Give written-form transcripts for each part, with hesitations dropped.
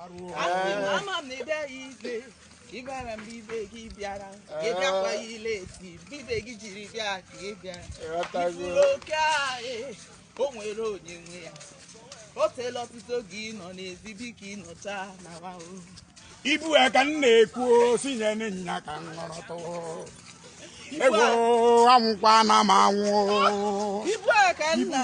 Ama m na ide ịbara m ibe gị bịara gị bịakwa ile eti bibe gị jiri bịa ka ị bịara ifuru oke ahụ o nwere onye nwe ya o teela ọtụtụ oge ị nọ n'ezi biko ịnọcha na ahụ ibu ka m na-ekwu si nye nya ka m ṅụrụtụ ego anwụkwa na m anwụ ibu ka nna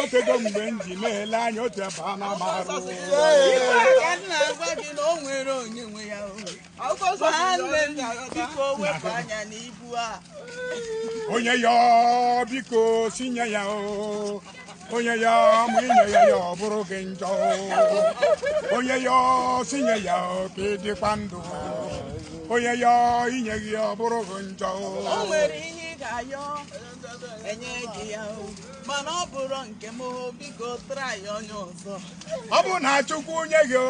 otego mgbe m ji na-ele anya otu ebe a na m arụ ibu ka nna agwa gị na o nwere onye nwe ya nwanne m biko wepụ anya n'ibu a onye ya biko si nye ya o onye ya mụ inye ya ya ọ bụrụ gị njọ onye ya si nye ya ka ị dịkwa ndụ onye ya inye gị ọ bụrụ gị njọ o nwere ihe ị ga-ayọ enye gị ya mana ọ bụrụ nke m biko tara ya onye ọzọ ọ bụ na Chukwu nye gị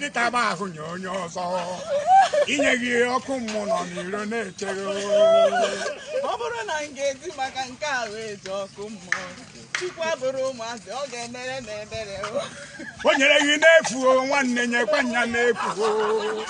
gị taba ahụ nye onye ọzọ inye gị ọkụ mmụọ nọ n'iro na-eche gị ọ bụrụ na m ga-eti maka nke a wee ji ọkụ mmụọ Chukwu abụrụ ụmụazị ọ ga-emere m ebere o nyere gị n'efu nwanne nyekwa nya n'efu o